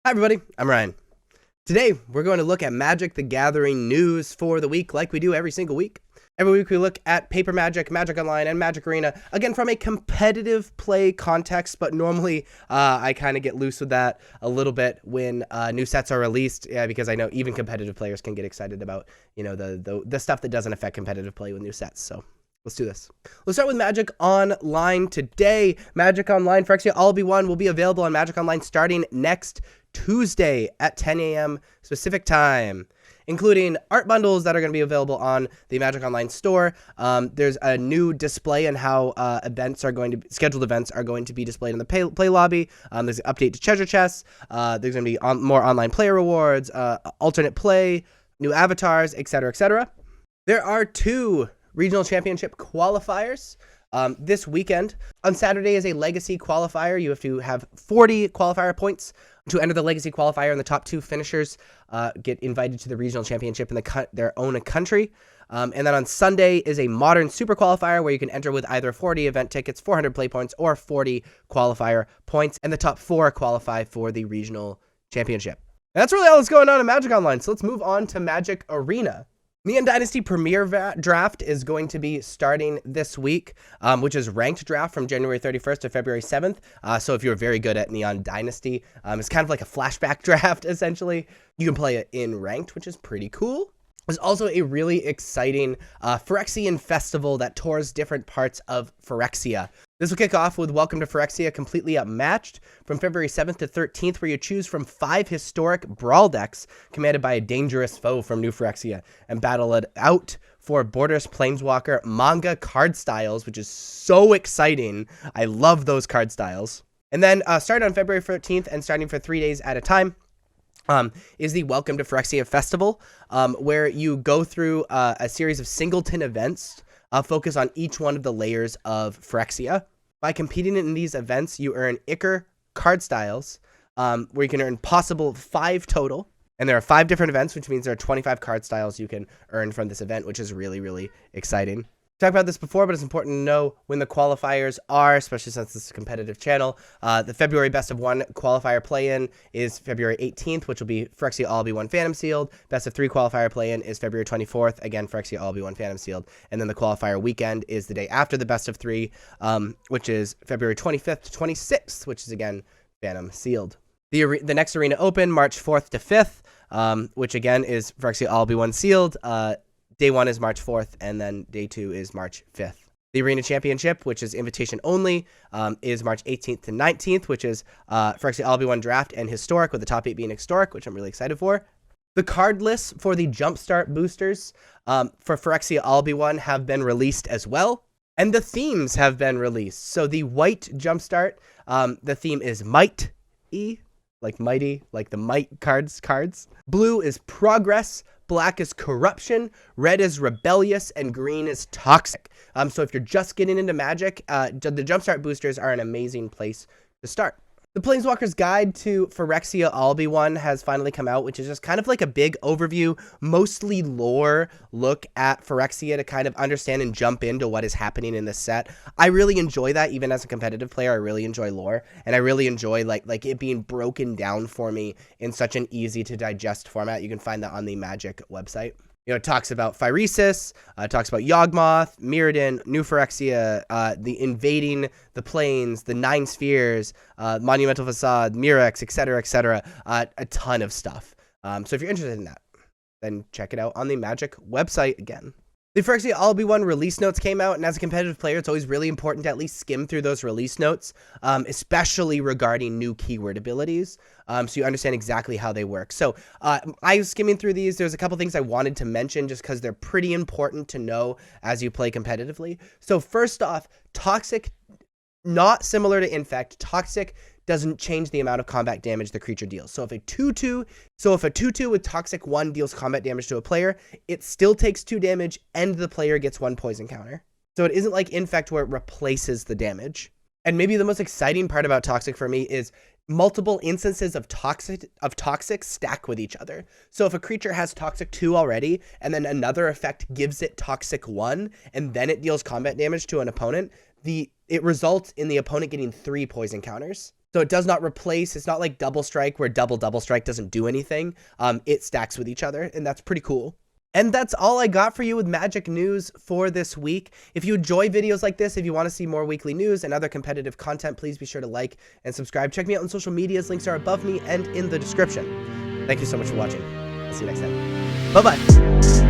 Hi everybody, I'm Ryan. Today, we're going to look at Magic the Gathering news for the week like we do every single week. Every week we look at Paper Magic, Magic Online, and Magic Arena, again from a competitive play context, but normally I kind of get loose with that a little bit when new sets are released, because I know even competitive players can get excited about, the stuff that doesn't affect competitive play with new sets, so let's do this. Let's start with Magic Online today. Magic Online Phyrexia All Be One will be available on Magic Online starting next Tuesday at 10 a.m. specific time, including art bundles that are going to be available on the Magic Online store. There's a new display and how scheduled events are going to be displayed in the play lobby. There's an update to treasure chests. There's going to be more online player rewards, alternate play, new avatars, etc., etc. There are 2 regional championship qualifiers this weekend. On Saturday is a legacy qualifier. You have to have 40 qualifier points to enter the legacy qualifier, and the top 2 finishers get invited to the regional championship in their own country. And then on Sunday is a modern super qualifier where you can enter with either 40 event tickets, 400 play points, or 40 qualifier points, and the top 4 qualify for the regional championship. And that's really all that's going on in Magic Online, so let's move on to Magic Arena. Neon Dynasty Premier Draft is going to be starting this week, which is ranked draft from January 31st to February 7th. So if you're very good at Neon Dynasty, it's kind of like a flashback draft, essentially. You can play it in ranked, which is pretty cool. There's also a really exciting Phyrexian Festival that tours different parts of Phyrexia. This will kick off with Welcome to Phyrexia Completely Upmatched from February 7th to 13th, where you choose from 5 historic brawl decks commanded by a dangerous foe from New Phyrexia and battle it out for borderless planeswalker manga card styles, which is so exciting. I love those card styles. And then starting on February 13th and starting for 3 days at a time, is the Welcome to Phyrexia Festival, where you go through a series of singleton events, focus on each one of the layers of Phyrexia. By competing in these events, you earn ichor card styles, where you can earn possible 5 total. And there are 5 different events, which means there are 25 card styles you can earn from this event, which is really, really exciting. Talked about this before, but it's important to know when the qualifiers are, especially since this is a competitive channel. The February best of 1 qualifier play-in is February 18th, which will be Phyrexia All Be One Phantom Sealed. Best of 3 qualifier play-in is February 24th, again Phyrexia All Be One Phantom Sealed. And then the qualifier weekend is the day after the best of 3, which is February 25th to 26th, which is again Phantom Sealed. The next Arena Open, March 4th to 5th, which again is Phyrexia All Be One Sealed. Day 1 is March 4th, and then Day 2 is March 5th. The Arena Championship, which is invitation only, is March 18th to 19th, which is Phyrexia All Be One Draft and Historic, with the top 8 being Historic, which I'm really excited for. The card lists for the Jumpstart boosters for Phyrexia All Be One have been released as well, and the themes have been released. So the white Jumpstart, the theme is Might-E, like Mighty, like the Might cards. Blue is Progress. Black is Corruption, red is Rebellious, and green is Toxic. So if you're just getting into Magic, the Jumpstart boosters are an amazing place to start. The Planeswalkers Guide to Phyrexia All Be One has finally come out, which is just kind of like a big overview, mostly lore look at Phyrexia to kind of understand and jump into what is happening in this set. I really enjoy that. Even as a competitive player, I really enjoy lore, and I really enjoy like it being broken down for me in such an easy to digest format. You can find that on the Magic website. It talks about Phyrexian, talks about Yawgmoth, Mirrodin, New Phyrexia, the invading the planes, the 9 spheres, Monumental Facade, Mirex, etc., a ton of stuff. So if you're interested in that, then check it out on the Magic website again. The Phyrexia All Be One release notes came out, and as a competitive player, it's always really important to at least skim through those release notes, especially regarding new keyword abilities, so you understand exactly how they work. So I was skimming through these. There's a couple things I wanted to mention just because they're pretty important to know as you play competitively. So first off, Toxic, not similar to Infect, Toxic doesn't change the amount of combat damage the creature deals. So if a 2/2 with Toxic 1 deals combat damage to a player, it still takes 2 damage and the player gets 1 poison counter. So it isn't like Infect where it replaces the damage. And maybe the most exciting part about Toxic for me is multiple instances of toxic stack with each other. So if a creature has Toxic 2 already, and then another effect gives it Toxic 1, and then it deals combat damage to an opponent, it results in the opponent getting 3 poison counters. So it does not replace, it's not like double strike where double strike doesn't do anything. It stacks with each other, and that's pretty cool. And that's all I got for you with Magic news for this week. If you enjoy videos like this, if you want to see more weekly news and other competitive content, please be sure to like and subscribe. Check me out on social medias. Links are above me and in the description. Thank you so much for watching. I'll see you next time. Bye-bye.